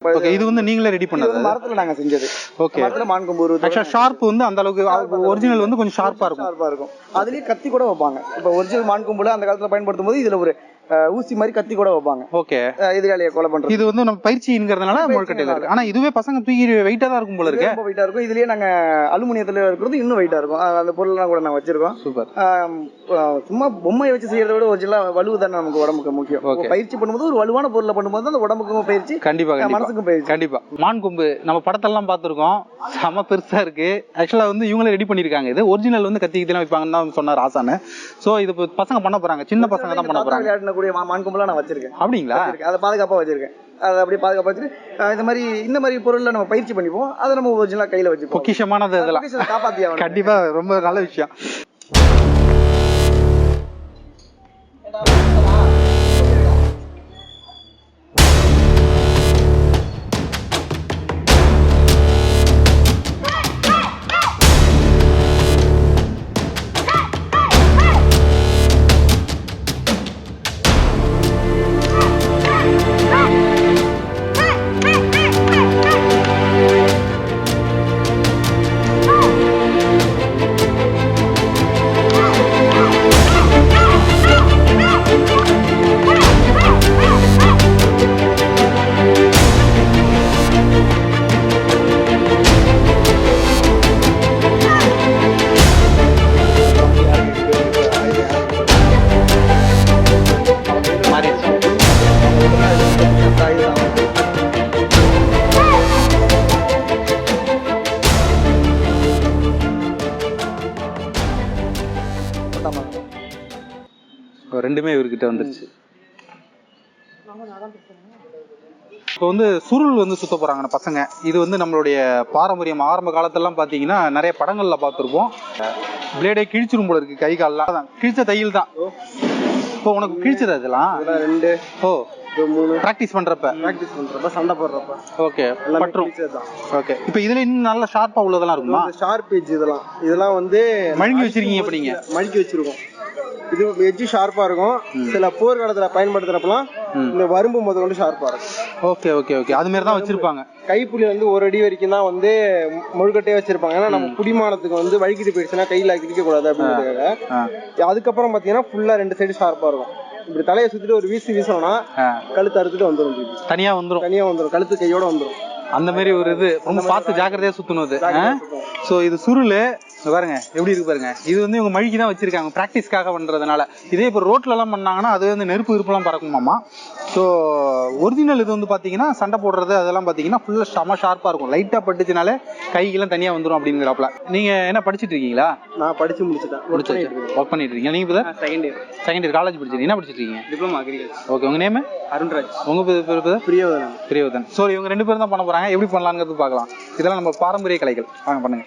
Okay, இது வந்து நீங்களே ரெடி பண்ணது? மரத்துல நாங்க செஞ்சது. ஓகே, மரத்துல மான்கொம்பு ஆக்சுவலா ஷார்ப் வந்து அந்த அளவுக்கு ஒரிஜினல் வந்து கொஞ்சம் ஷார்ப்பா இருக்கும். அதுலயே கத்தி கூட வைப்பாங்க. இப்ப ஒரிஜினல் மான்கொம்புல அந்த காலத்துல பயன்படுத்தும் போது இதுல ஒரு ஊசி மாதிரி கத்தி கூட வைப்பாங்க. ஓகே, எதிராளியை கொலை பண்றது. இது வந்து நம்ம பயிற்சிங்கிறதுனால முழுக்கட்டையில இருக்கு. ஆனா இதுவே பசங்க தூக்கி வெயிட்டா தான் இருக்கும் போல இருக்கு. ரொம்ப வெயிட்டா இருக்கும். இதுலயே நாங்க அலுமினியத்துல இருக்கிறது இன்னும் வெயிட்டா இருக்கும். அந்த பொருள்லாம் கூட நாங்க வச்சிருக்கோம். சூப்பர். சும்மா பொம்மையை வச்சு செய்யறத விட ஒரிஜினலா வலுவு தானே நமக்கு உடம்புக்கு முக்கியம். பயிற்சி பண்ணும்போது ஒரு வலுவான பொருளை பண்ணும்போது அந்த உடம்புக்கும் பயிற்சி, கண்டிப்பா மனசுக்கும் பயிற்சி. கண்டிப்பா. மான்கொம்பு நம்ம படத்தெல்லாம் பார்த்திருக்கோம், செம பெருசா இருக்கு. ஆக்சுவலா வந்து இவங்களே ரெடி பண்ணிருக்காங்க. இது ஒரிஜினல் வந்து கத்தி இதெல்லாம் வைப்பாங்கன்னு தான் சொன்னார் ஆசானு. சோ இது பசங்க பண்ண போறாங்க, சின்ன பசங்க தான் பண்ண போறாங்க. விளையாடக்கூடிய மான்கொம்புலாம் நான் வச்சிருக்கேன். அப்படிங்களா? அதை பாதுகாப்பா வச்சிருக்கேன். அதை அப்படியே பாதுகாப்பா வச்சுட்டு இந்த மாதிரி பொருள்ல நம்ம பயிற்சி பண்ணிப்போம். அதை நம்ம ஒரிஜினலா கையில வச்சு பொக்கிஷமானது இதெல்லாம் காப்பாத்தியா. கண்டிப்பா ரொம்ப நல்ல விஷயம். ரெண்டுமே இவர்கிட்ட வந்துருச்சு. இப்போ வந்து சுருள் வந்து சுத்த போறாங்க பசங்க. இது வந்து நம்மளுடைய பாரம்பரியம். ஆரம்ப காலத்தெல்லாம் பாத்தீங்கன்னா நிறைய படங்கள்ல பார்த்துருப்போம். பிளேடே கிழிச்சிரும் போல இருக்கு, கை கால்லாம் கிழிச்ச தையல் தான். இப்போ உனக்கு கிழிச்சது அதெல்லாம்? ரெண்டு பிராக்டிஸ் பண்றப்ப சண்டை போடுறப்ப. ஓகே, பட்ரும். ஓகே, இப்போ இதுல இன்னும் நல்ல ஷார்ப்பா உள்ளதெல்லாம் இருக்குமா? ஷார்ப் எட்ஜ் இதெல்லாம் வந்து மழுங்கி வச்சிருக்கீங்க. இப்ப நீங்க மழுங்கி வச்சிருக்கோம். இது எட்ஜ் ஷார்ப்பா இருக்கும். சில போர்க்காலத்துல பயன்படுத்துறப்பலாம் இந்த வரும்பு முத கொண்டு ஷார்ப்பா இருக்கும். ஓகே ஓகே ஓகே, அது மாதிரி தான் வச்சிருப்பாங்க. கைப்புலி வந்து ஒரு அடி வரைக்கும் தான் வந்து முழுக்கட்டையே வச்சிருப்பாங்க. ஏன்னா நம்ம புடிமானத்துக்கு வந்து வழுக்கிட்டு போயிடுச்சுன்னா கையில கிடிக்க கூடாது அப்படின்றதுக்காக. அதுக்கப்புறம் பாத்தீங்கன்னா ஃபுல்லா ரெண்டு சைடு ஷார்ப்பா இருக்கும். இப்படி தலையை சுத்திட்டு ஒரு வீசணும்னா கழுத்து அறுத்துட்டு வந்துடும். தனியா வந்துடும். கழுத்து கையோட வந்துடும். அந்த மாதிரி ஒரு இது ரொம்ப பார்த்து ஜாக்கிரதையா சுத்தணும். சோ இது சுருளு பாருங்க எப்படி இருக்கு பாருங்க. இது வந்து இவங்க மழுக்கி தான் வச்சிருக்காங்க பிராக்டிஸ்க்காக பண்றதுனால. இதே இப்போ ரோட்ல எல்லாம் பண்ணாங்கன்னா அது வந்து நெருப்பு இருப்பெல்லாம் பறக்குமாமா. ஸோ ஒரிஜினல் இது வந்து பாத்தீங்கன்னா சண்டை போடுறது அதெல்லாம் பாத்தீங்கன்னா ஃபுல்லா செம ஷார்ப்பா இருக்கும். லைட்டா பட்டுச்சுனாலே கைகெல்லாம் தனியா வந்துடும் அப்படிங்கிறாப்ல. நீங்க என்ன படிச்சுட்டு இருக்கீங்களா? நான் படிச்சு முடிச்சுட்டேன். ஒர்க் பண்ணிட்டு இருக்கீங்க. நீங்க இப்போ செகண்ட் இயர் காலேஜ் படிச்சிருக்கீங்க. என்ன படிச்சிட்டு இருக்கீங்க? Diploma agriculture. ஓகே, உங்க நேம்? அருண்ராஜ். உங்க பேர்? பிரியவதன். ஸோ இவங்க ரெண்டு பேரும் தான் பண்ண போறாங்க. எப்படி பண்ணலாங்கிறது பார்க்கலாம். இதெல்லாம் நம்ம பாரம்பரிய கலைகள். வாங்க பண்ணுங்க.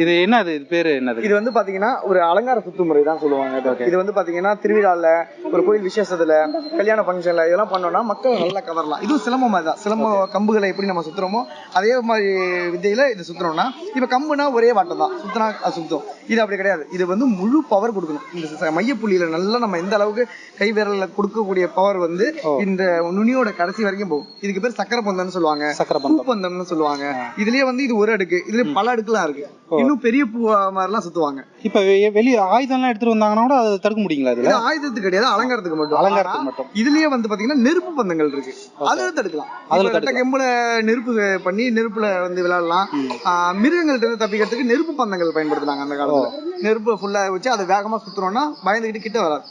இது என்னது, இது பேரு என்னது? இது வந்து பாத்தீங்கன்னா ஒரு அலங்கார சுத்து முறை தான் சொல்லுவாங்க. இது வந்து பாத்தீங்கன்னா திருவிழால, ஒரு கோயில் விசேஷத்துல, கல்யாண ஃபங்க்ஷன்ல இதெல்லாம் பண்ணோம்னா மக்கள் நல்லா கவரலாம். இதுவும் சிலம்பம் மாதிரி தான். சிலம்ப கம்புகளை எப்படி நம்ம சுத்துறோமோ அதே மாதிரி வித்தையில இது சுத்துறோம்னா, இப்ப கம்புனா ஒரே வாட்டம் தான், சுத்தினா சுத்தம். இது அப்படி கிடையாது. இது வந்து முழு பவர் கொடுக்கணும். இந்த மையப்புள்ளியில நல்லா நம்ம எந்த அளவுக்கு கை விரல்ல கொடுக்கக்கூடிய பவர் வந்து இந்த நுனியோட கடைசி வரைக்கும் போகும். இதுக்கு பேர் சக்கர பந்தம்னு சொல்லுவாங்க, பூப்பந்தம்னு சொல்லுவாங்க. இதுலயே வந்து இது ஒரு அடுக்கு, இதுல பல அடுக்குலாம் இருக்கு. இன்னும் பெரிய பூ மாதிரிலாம் சுத்துவாங்க. இப்ப வெளிய ஆயுதம் எல்லாம் எடுத்துட்டு வந்தாங்கன்னா கூட அதை தடுக்க முடியுங்களா? இது ஆயுதத்துக்கு கிடையாது, அலங்காரத்துக்கு மட்டும். அலங்காரத்துக்கு மட்டும். இதுலயே வந்து பாத்தீங்கன்னா நெருப்பு பந்தங்கள் இருக்கு, அதுல தடுக்கலாம். அதுல கெம்புல நெருப்பு பண்ணி நெருப்புல வந்து விளையாடலாம். மிருகங்கள்ட்ட இருந்து தப்பிக்கிறதுக்கு நெருப்பு பந்தங்கள் பயன்படுத்தினாங்க அந்த காலத்துல. நெருப்பு ஃபுல்லா வச்சு அதை வேகமா சுத்துறோம்னா பயந்துகிட்டு கிட்ட வராது.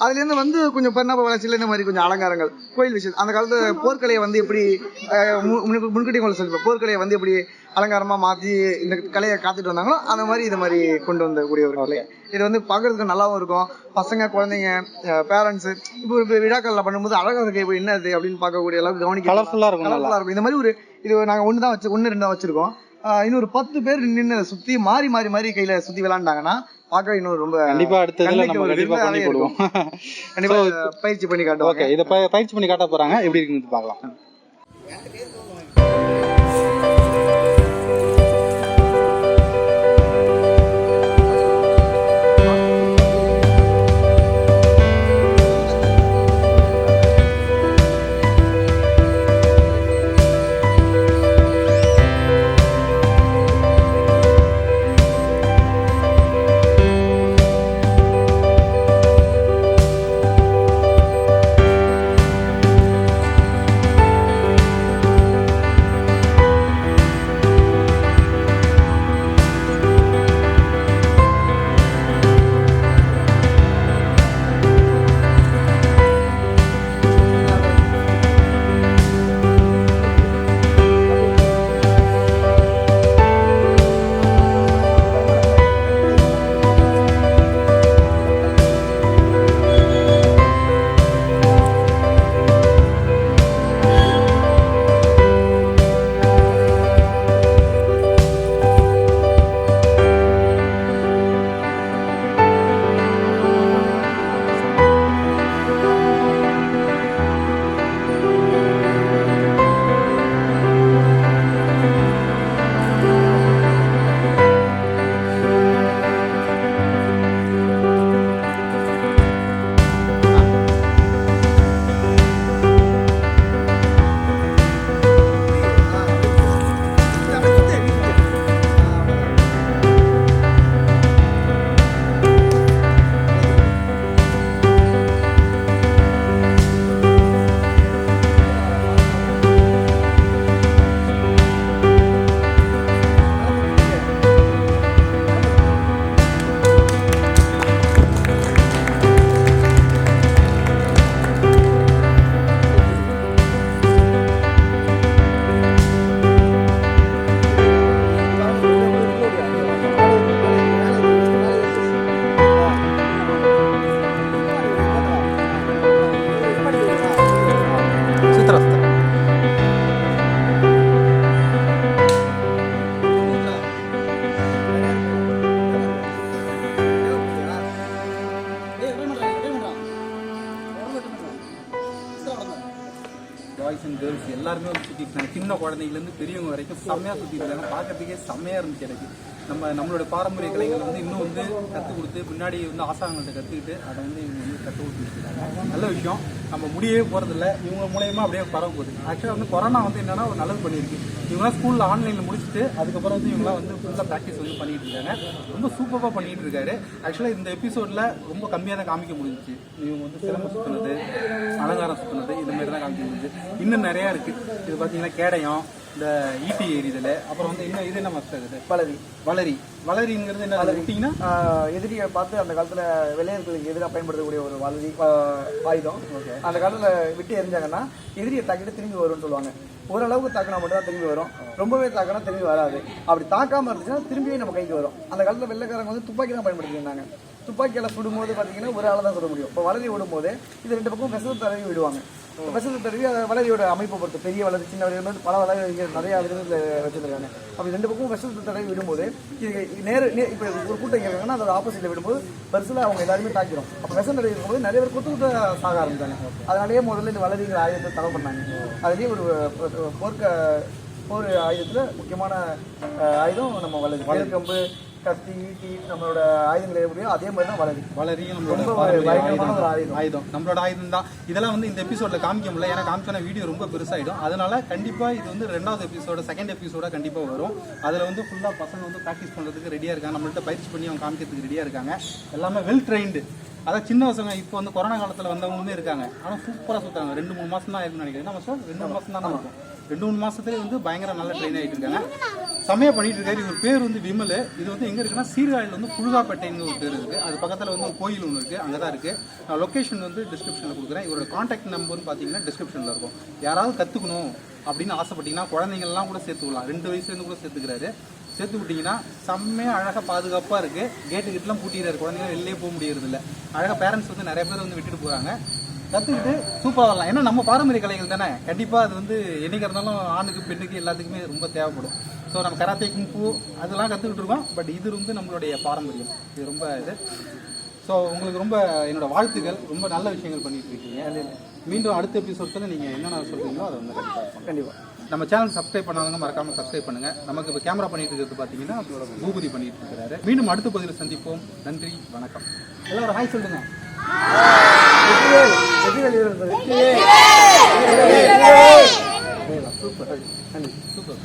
அதுல இருந்து வந்து கொஞ்சம் பரிணாம வளர்ச்சியில இந்த மாதிரி கொஞ்சம் அலங்காரங்கள், கோயில் விஷயம். அந்த காலத்துல போர்க்கலையை வந்து எப்படி முன்கூட்டி சொல்லுவேன், போர்க்கலையை வந்து எப்படி அலங்காரமா மாத்தி இந்த கலையை காத்துட்டு வந்தாங்களோ அந்த மாதிரி இதை மாதிரி கொண்டு வந்தக்கூடிய ஒரு கலை. இது வந்து பாக்குறதுக்கு நல்லாவும் இருக்கும். பசங்க, குழந்தைங்க, பேரண்ட்ஸ் இப்போ ஒரு விழாக்கள்ல பண்ணும்போது அழகா இருக்கு, இப்போ என்னது அப்படின்னு பார்க்கக்கூடிய அளவுக்கு கவனிக்க கலர்ஃபுல்லா இருக்கும். இந்த மாதிரி ஒரு இது நாங்க ஒன்னு ரெண்டா வச்சிருக்கோம். இன்னொரு 10 பேர் நின்று சுத்தி மாறி மாறி மாறி கையில சுத்தி விளையாண்டாங்கன்னா பார்க்க இன்னும் ரொம்ப கண்டிப்பா அடுத்ததுல நம்ம கண்டிப்பா பண்ணி போடுவோம். கண்டிப்பா பயிற்சி பண்ணி காட்டுவோம். ஓகே, இத பயிற்சி பண்ணி காட்ட போறாங்க, எப்படி இருக்குன்னு பார்க்கலாம். பாய்ஸ் அண்ட் கேர்ள்ஸ் எல்லாருமே வந்து சுற்றிட்டு இருந்தாங்க. சின்ன குழந்தைங்கலேருந்து பெரியவங்க வரைக்கும் செம்மையாக சுற்றிட்டு இருந்தாங்க. பார்க்கறதுக்கே செம்மையாக இருந்துச்சு எனக்கு. நம்மளோட பாரம்பரிய கலைகள் வந்து இன்னும் வந்து கற்றுக் கொடுத்து முன்னாடி வந்து ஆசாங்கள்கிட்ட கற்றுக்கிட்டு அதை வந்து இவங்க வந்து கற்றுக் கொடுத்துருக்காங்க. நல்ல விஷயம். நம்ம முடியவே போகிறதில்ல, இவங்க மூலயமா அப்படியே பரவ போகுது. ஆக்சுவலாக வந்து கொரோனா வந்து என்னன்னா ஒரு நல்லது பண்ணியிருக்கு. இவங்களாம் ஸ்கூலில் ஆன்லைனில் முடிச்சுட்டு அதுக்கப்புறம் வந்து இவங்களாம் வந்து ஃபுல்லாக ப்ராக்டிஸ் வந்து பண்ணிட்டு இருக்காங்க. ரொம்ப சூப்பராக பண்ணிட்டு இருக்காரு. ஆக்சுவலாக இந்த எபிசோடில் ரொம்ப கம்மியாக தான் காமிக்க முடிஞ்சிச்சு. இவங்க வந்து சிலம்பு சுற்றுனது, அலங்காரம் சுற்றுனது, இந்த மாதிரி தான் காமிக்க முடிஞ்சு. இன்னும் நிறையா இருக்குது. இது பார்த்தீங்கன்னா கேடயம், இந்த ஈட்டி எறிதல், அப்புறம் வந்து இன்னும் இது என்ன மாஸ்டர் இது வளரிங்கிறது என்ன விட்டிங்கன்னா எதிரியை பார்த்து அந்த காலத்தில் வெள்ளையர்களுக்கு எதிராக பயன்படுத்தக்கூடிய ஒரு வளரி ஆயுதம். அந்த காலத்தில் விட்டு எரிஞ்சாங்கன்னா எதிரியை தாக்கிட்டு திரும்பி வரும்னு சொல்லுவாங்க. ஓரளவுக்கு தாக்கினா மட்டும் தான் திரும்பி வரும், ரொம்பவே தாக்கினா திரும்பி வராது. அப்படி தாக்காமல் இருந்துச்சுன்னா திரும்பியே நம்ம கைக்கு வரும். அந்த காலத்தில் வெள்ளைக்காரங்க வந்து துப்பாக்கி தான் பயன்படுத்திருந்தாங்க. துப்பாக்கியால் சுடும்போது பார்த்தீங்கன்னா ஒரு ஆள் தான் சுட முடியும். இப்போ வளரி விடும்போது இது 2 பக்கம் விஷத்தை தடவி விடுவாங்க. விஷத்தை தடவி வளரியோட அமைப்பை பொறுத்து பெரிய வளரி சின்ன வளரி வந்து பல வளரி நிறைய விதத்தில் வச்சுருக்காங்க. அப்படி 2 பக்கம் விஷத்தை தடவி விடும்போது இது இப்போ ஒரு கூட்டம் இங்கே இருக்காங்கன்னா அதோட ஆப்போசிட்டில் விடும்போது பெருசில் அவங்க எல்லாருமே தாக்கிறோம். அப்போ விஷம் தடவி இருக்கும்போது நிறைய பேர் குத்து சாக ஆரம்பிச்சாங்க. அதனாலேயே முதல்ல இந்த வளரிங்கிற ஆயுதத்தை தடை பண்ணாங்க. அதுலேயே போர் ஆயுதத்தில் முக்கியமான ஆயுதம் நம்ம வளரி. வேலுக்கம்பு, கத்தி, ஈட்டி, நம்மளோட ஆயுதங்கள் எப்படியோ அதே மாதிரி தான் வளரியும் நம்மளோட ஆயுதம், நம்மளோட ஆயுதம் தான். இதெல்லாம் வந்து இந்த எபிசோட்ல காமிக்க முடியல, ஏன்னா காமிச்சோன்னா வீடியோ ரொம்ப பெருசாயிடும். அதனால கண்டிப்பா இது வந்து 2வது எபிசோட, செகண்ட் எபிசோட கண்டிப்பா வரும். அதுல வந்து ஃபுல்லா பசங்க வந்து ப்ராக்டிஸ் பண்றதுக்கு ரெடியா இருக்காங்க, நம்மள்ட்ட பயிற்சி பண்ணி அவங்க காமிக்கிறதுக்கு ரெடியா இருக்காங்க. எல்லாமே வெல் ட்ரெயின்டு. அதான் சின்ன பசங்க இப்போ வந்து கொரோனா காலத்துல வந்தவங்களுமே இருக்காங்க. ஆனால் சூப்பரா சுத்தாங்க. 2-3 மாசம் தான் இருக்குன்னு நினைக்கிறேன். நம்ம சார் 2-3 மாசம் தான் இருக்கும். 2-3 மாசத்துலேயே வந்து பயங்கர நல்ல ட்ரெயின் ஆகிட்டு இருக்காங்க. செம்மையா பண்ணிட்டு இருக்காரு. இவர் பேர் வந்து விமல். இது வந்து எங்க இருக்குன்னா சீர்காழியில் வந்து புழுகாப்பேட்டைன்னு ஒரு பேர் இருக்கு. அது பக்கத்துல வந்து ஒரு கோயில் ஒன்று இருக்கு, அங்கதான் இருக்கு. நான் லொகேஷன் வந்து டிஸ்கிரிப்ஷன்ல கொடுக்குறேன். இவரோட கான்டாக்ட் நம்பர்னு பாத்தீங்கன்னா டிஸ்கிரிப்ஷன்ல இருக்கும். யாராவது கத்துக்கணும் அப்படின்னு ஆசைப்பட்டீங்கன்னா குழந்தைங்கள்லாம் கூட சேர்த்துக்கலாம். 2 வயசுலேருந்து கூட சேர்த்துக்கிறாரு. சேர்த்து விட்டீங்கன்னா செம்மையா அழகா பாதுகாப்பா இருக்கு. கேட்டு கிட்டலாம் பூட்டிடுறாரு, குழந்தைங்க வெளியே போக முடியறது இல்லை. அழகா பேரண்ட்ஸ் வந்து நிறைய பேர் வந்து விட்டுட்டு போறாங்க. கற்றுக்கிட்டு சூப்பராக வரலாம். ஏன்னா நம்ம பாரம்பரிய கலைகள் தானே, கண்டிப்பாக அது வந்து என்னைக்கு இருந்தாலும் ஆணுக்கு பெண்ணுக்கு எல்லாத்துக்குமே ரொம்ப தேவைப்படும். ஸோ நம்ம கராத்தே, கும்பு அதெல்லாம் கற்றுக்கிட்டு இருக்கோம். பட் இது வந்து நம்மளுடைய பாரம்பரியம். இது ரொம்ப இது. ஸோ உங்களுக்கு ரொம்ப என்னோட வாழ்த்துக்கள். ரொம்ப நல்ல விஷயங்கள் பண்ணிட்டு இருக்கீங்க. மீண்டும் அடுத்த எபிசோட்ஸில் நீங்கள் என்னென்ன சொல்கிறீங்களோ அதை வந்து கண்டிப்பாக நம்ம சேனல் சப்ஸ்கிரைப் பண்ணாதவங்க மறக்காமல் சப்ஸ்கிரைப் பண்ணுங்க. நமக்கு இப்போ கேமரா பண்ணிட்டு இருக்கிறது பார்த்தீங்கன்னா பூபதி பண்ணிட்டு இருக்கிறாரு. மீண்டும் அடுத்த பகுதியில் சந்திப்போம். நன்றி, வணக்கம். எல்லாரும் ஹாய் சொல்லுங்க. Super, super.